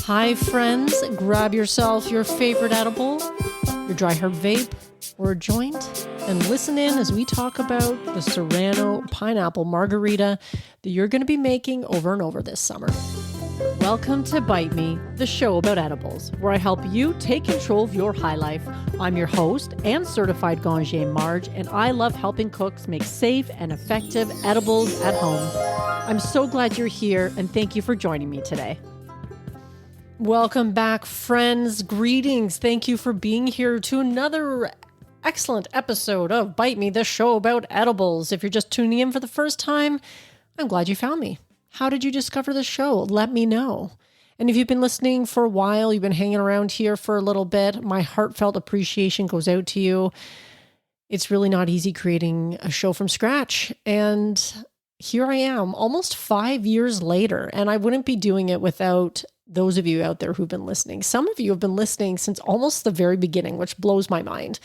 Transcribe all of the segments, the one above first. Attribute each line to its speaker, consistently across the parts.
Speaker 1: Hi friends, grab yourself your favorite edible, your dry herb vape, or a joint, and listen in as we talk about the Serrano pineapple margarita that you're going to be making over and over this summer. Welcome to Bite Me, the show about edibles, where I help you take control of your high life. I'm your host and certified Gangier Marge, and I love helping cooks make safe and effective edibles at home. I'm so glad you're here, and thank you for joining me today. Welcome back, friends. Greetings. Thank you for being here to another excellent episode of Bite Me, the show about edibles. If you're just tuning in for the first time, I'm glad you found me. How did you discover the show? Let me know. And if you've been listening for a while, you've been hanging around here for a little bit, my heartfelt appreciation goes out to you. It's really not easy creating a show from scratch. And here I am, almost 5 years later, and I wouldn't be doing it without those of you out there who've been listening. Some of you have been listening since almost the very beginning, which blows my mind.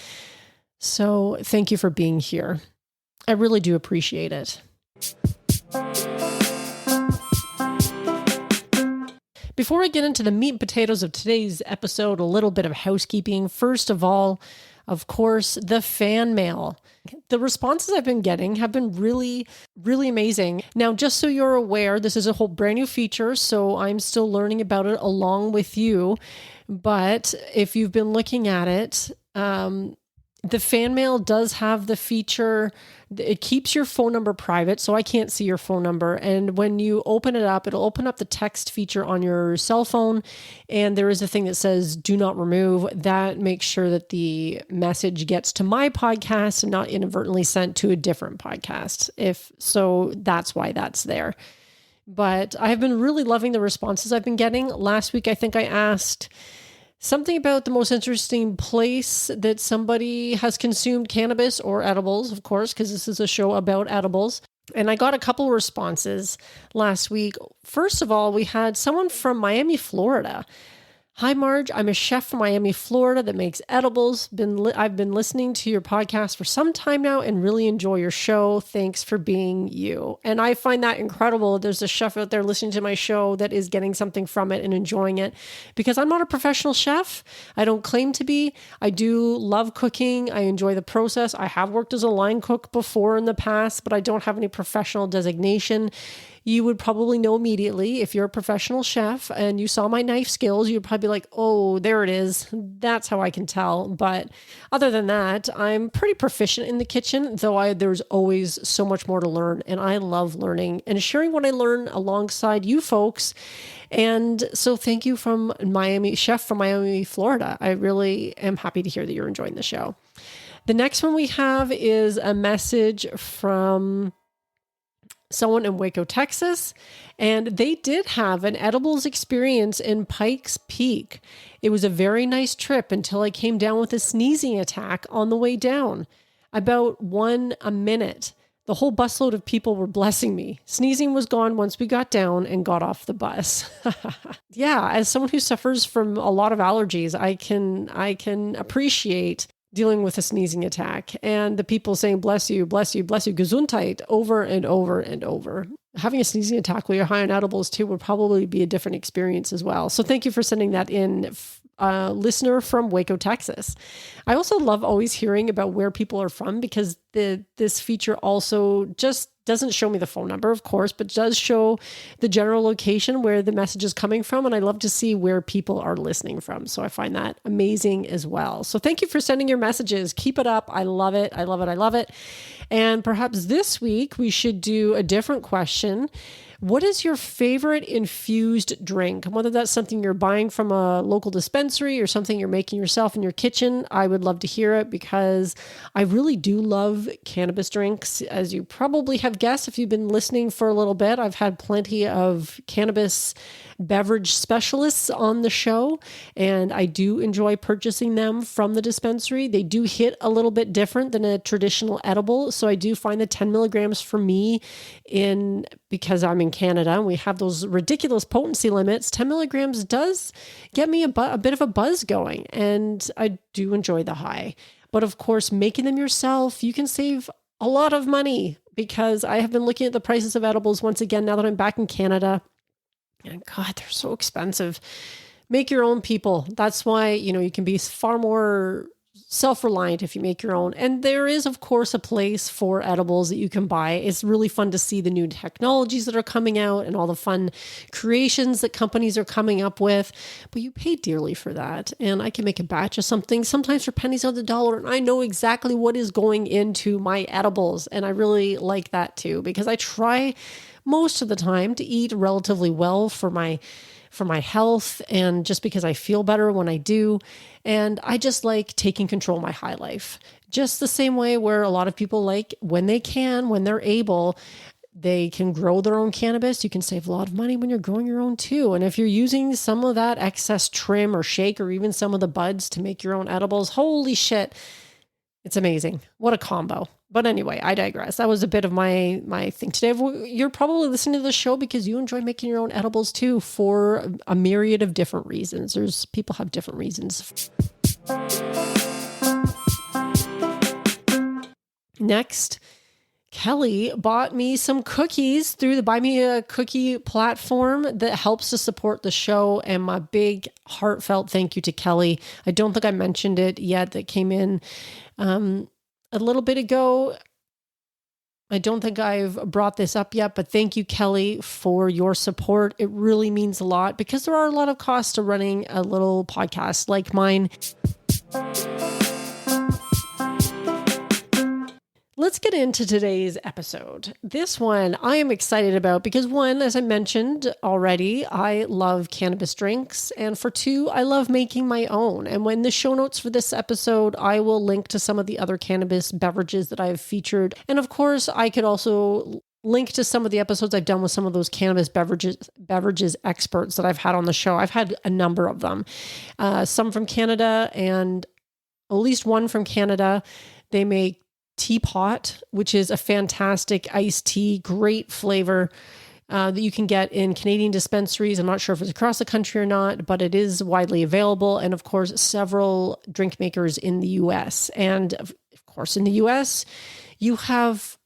Speaker 1: So thank you for being here. I really do appreciate it. Before I get into the meat and potatoes of today's episode, a little bit of housekeeping. First of all, of course, the fan mail. The responses I've been getting have been really, really amazing. Now, just so you're aware, this is a whole brand new feature, so I'm still learning about it along with you. But if you've been looking at it, the fan mail does have the feature, it keeps your phone number private, so I can't see your phone number. And when you open it up, it'll open up the text feature on your cell phone. And there is a thing that says, do not remove. That makes sure that the message gets to my podcast and not inadvertently sent to a different podcast. So that's why that's there. But I have been really loving the responses I've been getting. Last week, I think I asked something about the most interesting place that somebody has consumed cannabis or edibles, of course, because this is a show about edibles. And I got a couple responses last week. First of all, we had someone from Miami, Florida. Hi, Marge. I'm a chef from Miami, Florida that makes edibles. I've been listening to your podcast for some time now and really enjoy your show. Thanks for being you. And I find that incredible. There's a chef out there listening to my show that is getting something from it and enjoying it, because I'm not a professional chef. I don't claim to be. I do love cooking. I enjoy the process. I have worked as a line cook before in the past, but I don't have any professional designation. You would probably know immediately if you're a professional chef and you saw my knife skills, you'd probably be like, oh, there it is. That's how I can tell. But other than that, I'm pretty proficient in the kitchen, though there's always so much more to learn. And I love learning and sharing what I learn alongside you folks. And so thank you from chef from Miami, Florida. I really am happy to hear that you're enjoying the show. The next one we have is a message from someone in Waco, Texas, and they did have an edibles experience in Pikes Peak. It was a very nice trip until I came down with a sneezing attack on the way down. About 1 a minute. The whole busload of people were blessing me. Sneezing was gone once we got down and got off the bus. Yeah, as someone who suffers from a lot of allergies, I can appreciate dealing with a sneezing attack and the people saying, bless you, bless you, bless you, Gesundheit, over and over and over. Having a sneezing attack while you're high on edibles too would probably be a different experience as well. So thank you for sending that in, listener from Waco, Texas. I also love always hearing about where people are from, because this feature also just doesn't show me the phone number, of course, but does show the general location where the message is coming from. And I love to see where people are listening from. So I find that amazing as well. So thank you for sending your messages. Keep it up. I love it. I love it. I love it. And perhaps this week we should do a different question. What is your favorite infused drink? Whether that's something you're buying from a local dispensary or something you're making yourself in your kitchen, I would love to hear it, because I really do love cannabis drinks. As you probably have guessed, if you've been listening for a little bit, I've had plenty of cannabis beverage specialists on the show, and I do enjoy purchasing them from the dispensary. They do hit a little bit different than a traditional edible, so I do find the 10 milligrams for me, because I'm in Canada and we have those ridiculous potency limits, 10 milligrams does get me a bit of a buzz going, and I do enjoy the high. But of course, making them yourself, you can save a lot of money, because I have been looking at the prices of edibles once again now that I'm back in Canada. And God, they're so expensive. Make your own people. That's why, you can be far more self-reliant if you make your own. And there is, of course, a place for edibles that you can buy. It's really fun to see the new technologies that are coming out and all the fun creations that companies are coming up with, but you pay dearly for that. And I can make a batch of something, sometimes for pennies on the dollar, and I know exactly what is going into my edibles. And I really like that too, because I try most of the time to eat relatively well for my health, and just because I feel better when I do. And I just like taking control of my high life, just the same way where a lot of people like when they're able, they can grow their own cannabis. You can save a lot of money when you're growing your own too. And if you're using some of that excess trim or shake, or even some of the buds to make your own edibles, holy shit, it's amazing. What a combo. But anyway, I digress. That was a bit of my thing today. You're probably listening to the show because you enjoy making your own edibles too, for a myriad of different reasons. People have different reasons. Next, Kelly bought me some cookies through the Buy Me a Cookie platform that helps to support the show. And my big heartfelt thank you to Kelly. I don't think I mentioned it yet. That came in a little bit ago. I don't think I've brought this up yet, but thank you, Kelly, for your support. It really means a lot because there are a lot of costs to running a little podcast like mine. Let's get into today's episode. This one I am excited about because, one, as I mentioned already, I love cannabis drinks. And for two, I love making my own. And when the show notes for this episode, I will link to some of the other cannabis beverages that I have featured. And of course, I could also link to some of the episodes I've done with some of those cannabis beverages experts that I've had on the show. I've had a number of them, some from Canada and at least one from Canada. They make Teapot, which is a fantastic iced tea, great flavor that you can get in Canadian dispensaries. I'm not sure if it's across the country or not, but it is widely available. And of course, several drink makers in the US. And of course, in the US, you have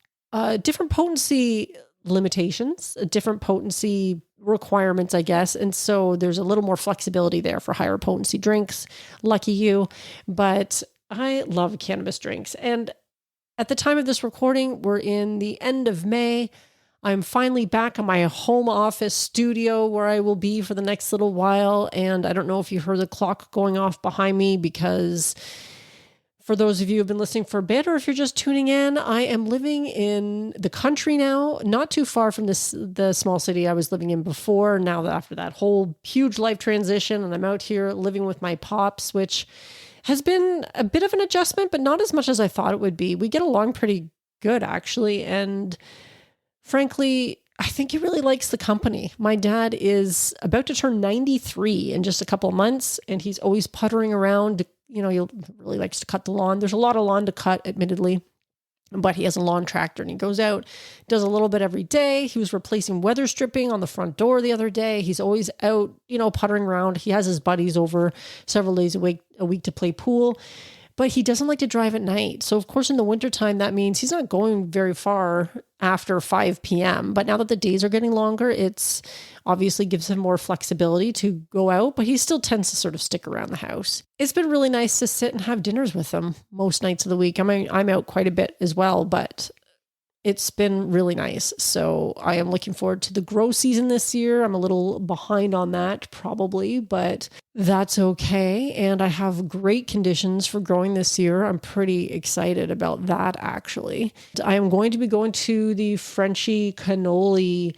Speaker 1: different potency limitations, different potency requirements, I guess. And so there's a little more flexibility there for higher potency drinks. Lucky you. But I love cannabis drinks. And at the time of this recording, we're in the end of May. I'm finally back in my home office studio where I will be for the next little while. And I don't know if you heard the clock going off behind me, because for those of you who have been listening for a bit, or if you're just tuning in, I am living in the country now, not too far from the small city I was living in before. Now that after that whole huge life transition, and I'm out here living with my pops, which has been a bit of an adjustment, but not as much as I thought it would be. We get along pretty good, actually. And frankly, I think he really likes the company. My dad is about to turn 93 in just a couple of months, and he's always puttering around. He really likes to cut the lawn. There's a lot of lawn to cut, admittedly, but he has a lawn tractor and he goes out, does a little bit every day. He was replacing weather stripping on the front door the other day. He's always out, puttering around. He has his buddies over several days a week to play pool, but he doesn't like to drive at night. So of course, in the wintertime, that means he's not going very far after 5 p.m. But now that the days are getting longer, it's obviously gives him more flexibility to go out, but he still tends to sort of stick around the house. It's been really nice to sit and have dinners with him most nights of the week. I'm out quite a bit as well, but it's been really nice. So I am looking forward to the grow season this year. I'm a little behind on that probably, but that's okay. And I have great conditions for growing this year. I'm pretty excited about that, actually. I am going to be going to the Frenchy Cannoli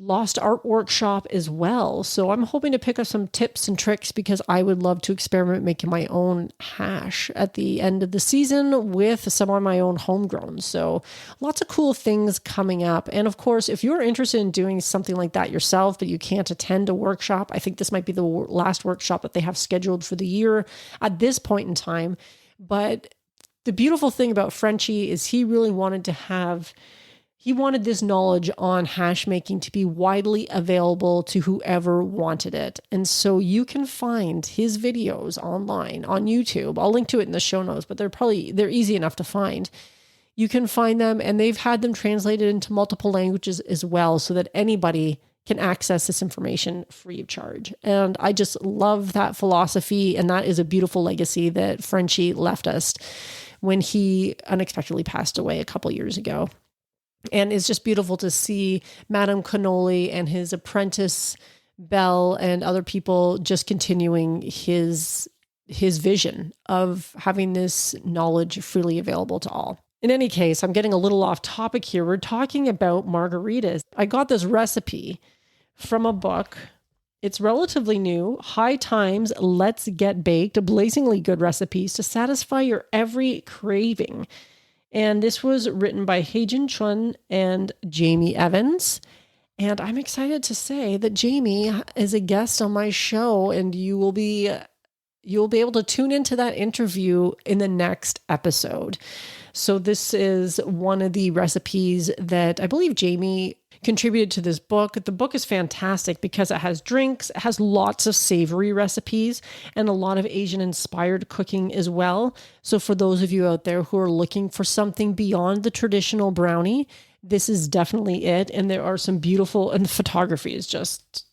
Speaker 1: Lost Art Workshop as well. So I'm hoping to pick up some tips and tricks, because I would love to experiment making my own hash at the end of the season with some of my own homegrown. So lots of cool things coming up. And of course, if you're interested in doing something like that yourself, but you can't attend a workshop, I think this might be the last workshop that they have scheduled for the year at this point in time. But the beautiful thing about Frenchy is he really wanted this knowledge on hash making to be widely available to whoever wanted it. And so you can find his videos online on YouTube. I'll link to it in the show notes, but they're easy enough to find. You can find them, and they've had them translated into multiple languages as well, so that anybody can access this information free of charge. And I just love that philosophy. And that is a beautiful legacy that Frenchie left us when he unexpectedly passed away a couple years ago. And it's just beautiful to see Madame Cannoli and his apprentice Belle and other people just continuing his vision of having this knowledge freely available to all. In any case, I'm getting a little off topic here. We're talking about margaritas. I got this recipe from a book. It's relatively new. High Times, Let's Get Baked, blazingly good recipes to satisfy your every craving. And this was written by Heijin Chun and Jamie Evans. And I'm excited to say that Jamie is a guest on my show, and you'll be able to tune into that interview in the next episode. So this is one of the recipes that I believe Jamie contributed to this book. The book is fantastic because it has drinks, it has lots of savory recipes, and a lot of Asian-inspired cooking as well. So for those of you out there who are looking for something beyond the traditional brownie, this is definitely it. And there are some beautiful, and the photography is just,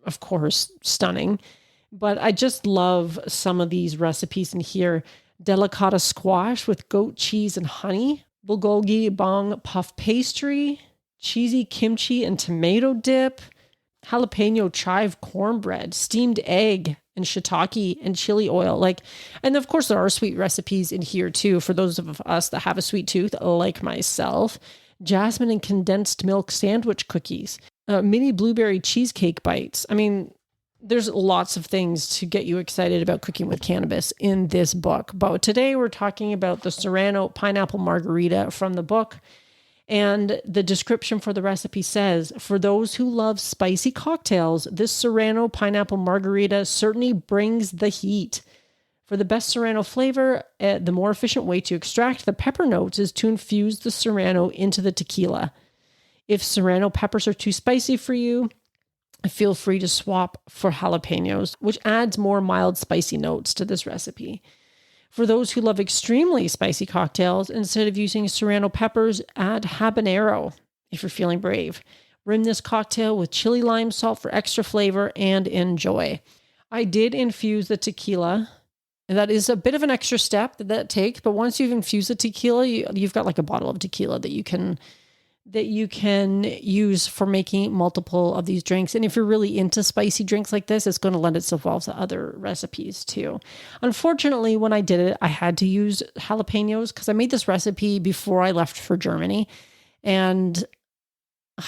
Speaker 1: of course, stunning. But I just love some of these recipes in here. Delicata squash with goat cheese and honey, bulgogi bong puff pastry, cheesy kimchi and tomato dip, jalapeno chive cornbread, steamed egg and shiitake and chili oil. And of course there are sweet recipes in here too, for those of us that have a sweet tooth, like myself. Jasmine and condensed milk sandwich cookies, mini blueberry cheesecake bites. I mean, there's lots of things to get you excited about cooking with cannabis in this book. But today we're talking about the Serrano pineapple margarita from the book. And the description for the recipe says, for those who love spicy cocktails, this Serrano pineapple margarita certainly brings the heat. For the best Serrano flavor, the more efficient way to extract the pepper notes is to infuse the Serrano into the tequila. If Serrano peppers are too spicy for you, feel free to swap for jalapenos, which adds more mild spicy notes to this recipe. For those who love extremely spicy cocktails, instead of using Serrano peppers, add habanero if you're feeling brave. Rim this cocktail with chili lime salt for extra flavor and enjoy. I did infuse the tequila. And that is a bit of an extra step that takes, but once you've infused the tequila, you've got like a bottle of tequila that you can use for making multiple of these drinks. And if you're really into spicy drinks like this, it's going to lend itself well to other recipes too. Unfortunately, when I did it, I had to use jalapenos because I made this recipe before I left for Germany. And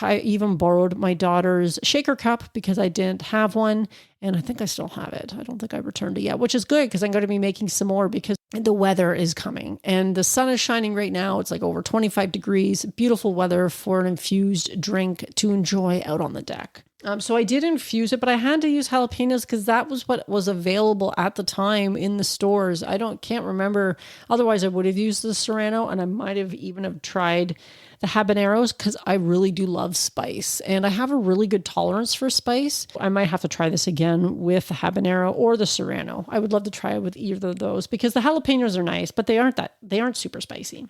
Speaker 1: I even borrowed my daughter's shaker cup because I didn't have one. And I think I still have it. I don't think I returned it yet, which is good because I'm going to be making some more because the weather is coming and the sun is shining right now. It's like over 25 degrees, beautiful weather for an infused drink to enjoy out on the deck. So I did infuse it, but I had to use jalapenos because that was what was available at the time in the stores. Can't remember. Otherwise I would have used the Serrano, and I might have even have tried the habaneros because I really do love spice and I have a really good tolerance for spice. I might have to try this again with the habanero or the Serrano. I would love to try it with either of those because the jalapenos are nice, but they aren't super spicy.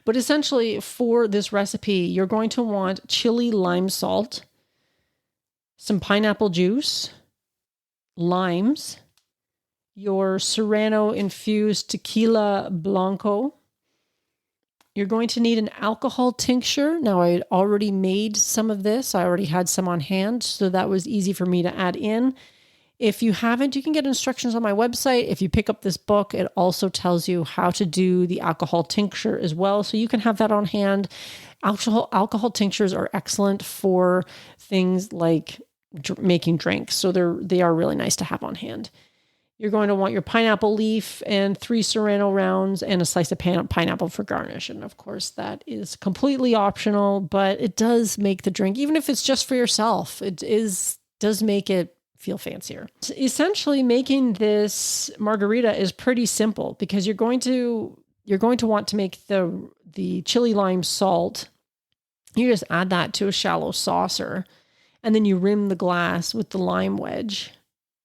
Speaker 1: But essentially for this recipe, you're going to want chili lime salt, some pineapple juice, limes, your Serrano infused tequila blanco. You're going to need an alcohol tincture. Now, I had already made some of this. I already had some on hand, so that was easy for me to add in. If you haven't, you can get instructions on my website. If you pick up this book, it also tells you how to do the alcohol tincture as well, so you can have that on hand. Alcohol tinctures are excellent for things like making drinks, so they are really nice to have on hand. You're going to want your pineapple leaf and 3 Serrano rounds and a slice of pineapple for garnish. And of course, that is completely optional, but it does make the drink, even if it's just for yourself, does make it feel fancier. Essentially, making this margarita is pretty simple because you're going to want to make the chili lime salt. You just add that to a shallow saucer, and then you rim the glass with the lime wedge.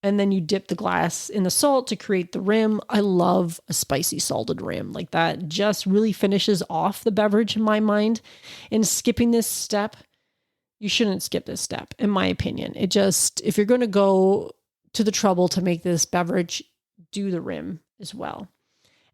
Speaker 1: And then you dip the glass in the salt to create the rim. I love a spicy salted rim. Like that just really finishes off the beverage in my mind. And skipping this step, you shouldn't skip this step, in my opinion. If you're going to go to the trouble to make this beverage, do the rim as well.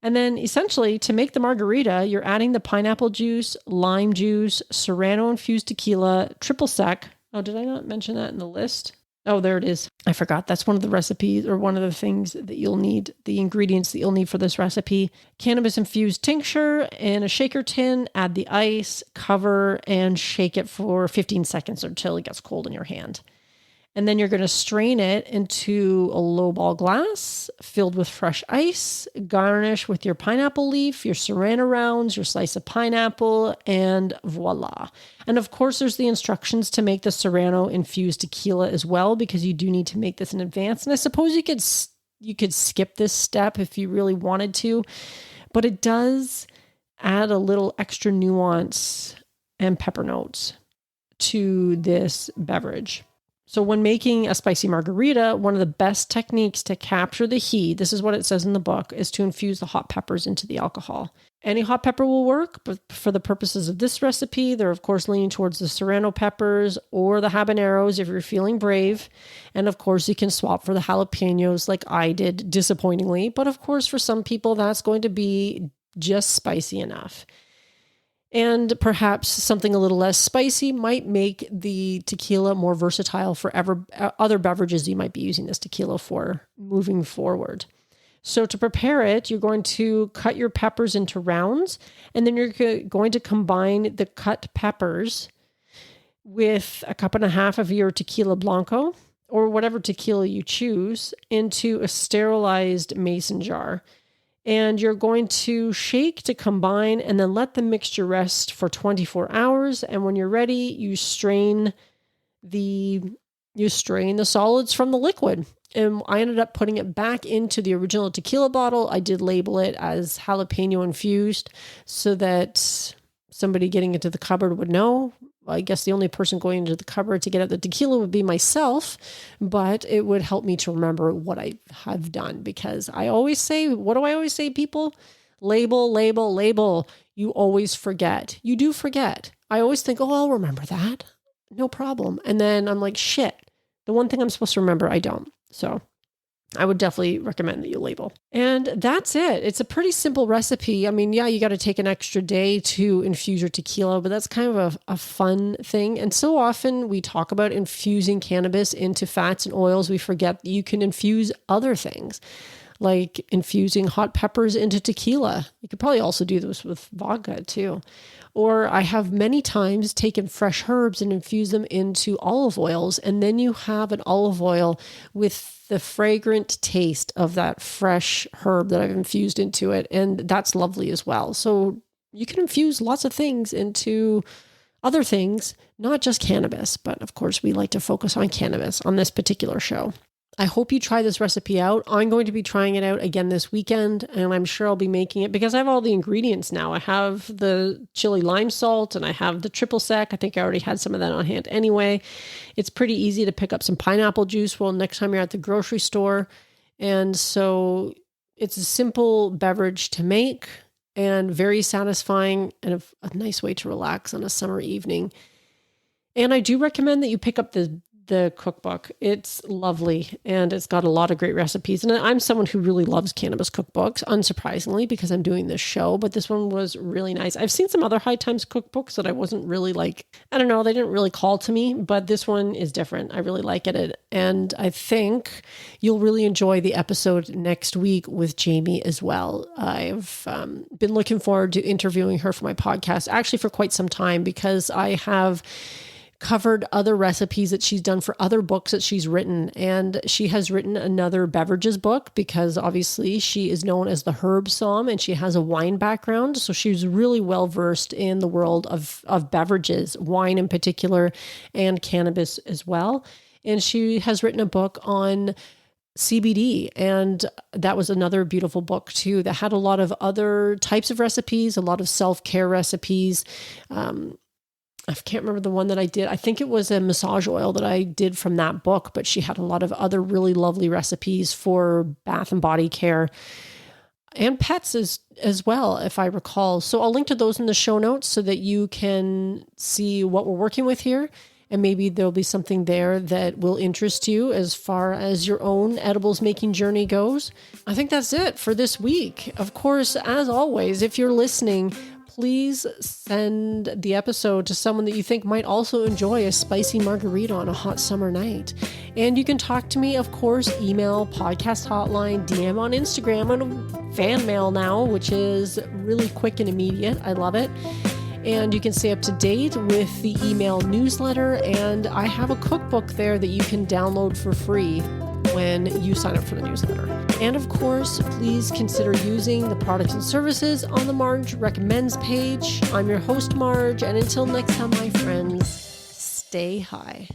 Speaker 1: And then essentially to make the margarita, you're adding the pineapple juice, lime juice, Serrano infused tequila, triple sec. Oh, did I not mention that in the list? Oh, there it is. I forgot. That's one of the recipes or one of the things that you'll need, the ingredients that you'll need for this recipe. Cannabis infused tincture in a shaker tin, add the ice, cover, and shake it for 15 seconds until it gets cold in your hand. And then you're going to strain it into a lowball glass filled with fresh ice, garnish with your pineapple leaf, your Serrano rounds, your slice of pineapple, and voila. And of course, there's the instructions to make the Serrano infused tequila as well, because you do need to make this in advance. And I suppose you could skip this step if you really wanted to, but it does add a little extra nuance and pepper notes to this beverage. So when making a spicy margarita, one of the best techniques to capture the heat, this is what it says in the book, is to infuse the hot peppers into the alcohol. Any hot pepper will work, but for the purposes of this recipe, they're of course leaning towards the Serrano peppers or the habaneros if you're feeling brave. And of course you can swap for the jalapenos like I did, disappointingly. But of course for some people that's going to be just spicy enough. And perhaps something a little less spicy might make the tequila more versatile for other beverages you might be using this tequila for moving forward. So to prepare it, you're going to cut your peppers into rounds, and then you're going to combine the cut peppers with 1.5 cups of your tequila blanco, or whatever tequila you choose, into a sterilized mason jar. And you're going to shake to combine and then let the mixture rest for 24 hours. And when you're ready, you strain the solids from the liquid. And I ended up putting it back into the original tequila bottle. I did label it as jalapeno infused so that somebody getting into the cupboard would know. I guess the only person going into the cupboard to get at the tequila would be myself, but it would help me to remember what I have done, because I always say, what do I always say, people? Label, label, label. You always forget. You do forget. I always think, oh, I'll remember that. No problem. And then I'm like, shit, the one thing I'm supposed to remember, I don't. So I would definitely recommend that you label. And that's it. It's a pretty simple recipe. I mean, yeah, you got to take an extra day to infuse your tequila, but that's kind of a fun thing. And so often we talk about infusing cannabis into fats and oils. We forget that you can infuse other things, like infusing hot peppers into tequila. You could probably also do this with vodka too. Or I have many times taken fresh herbs and infused them into olive oils. And then you have an olive oil with the fragrant taste of that fresh herb that I've infused into it. And that's lovely as well. So you can infuse lots of things into other things, not just cannabis. But of course, we like to focus on cannabis on this particular show. I hope you try this recipe out. I'm going to be trying it out again this weekend, and I'm sure I'll be making it because I have all the ingredients now. I have the chili lime salt and I have the triple sec. I think I already had some of that on hand anyway. It's pretty easy to pick up some pineapple juice next time you're at the grocery store. And so it's a simple beverage to make and very satisfying and a nice way to relax on a summer evening. And I do recommend that you pick up the cookbook. It's lovely and it's got a lot of great recipes. And I'm someone who really loves cannabis cookbooks, unsurprisingly, because I'm doing this show, but this one was really nice. I've seen some other High Times cookbooks that I wasn't really like, I don't know, they didn't really call to me, but this one is different. I really like it. And I think you'll really enjoy the episode next week with Jamie as well. I've been looking forward to interviewing her for my podcast, actually for quite some time, because I have covered other recipes that she's done for other books that she's written. And she has written another beverages book because obviously she is known as the herb som and she has a wine background. So she's really well versed in the world of beverages, wine in particular, and cannabis as well. And she has written a book on CBD. And that was another beautiful book too, that had a lot of other types of recipes, a lot of self-care recipes. I can't remember the one that I did. I think it was a massage oil that I did from that book, but she had a lot of other really lovely recipes for bath and body care and pets as well, if I recall. So I'll link to those in the show notes so that you can see what we're working with here. and maybe there'll be something there that will interest you as far as your own edibles making journey goes. I think that's it for this week. Of course, as always, if you're listening, please send the episode to someone that you think might also enjoy a spicy margarita on a hot summer night. And you can talk to me, of course, email, podcast hotline, DM on Instagram, and fan mail now, which is really quick and immediate. I love it. And you can stay up to date with the email newsletter. And I have a cookbook there that you can download for free when you sign up for the newsletter. And of course, please consider using the products and services on the Marge Recommends page. I'm your host, Marge, and until next time, my friends, stay high.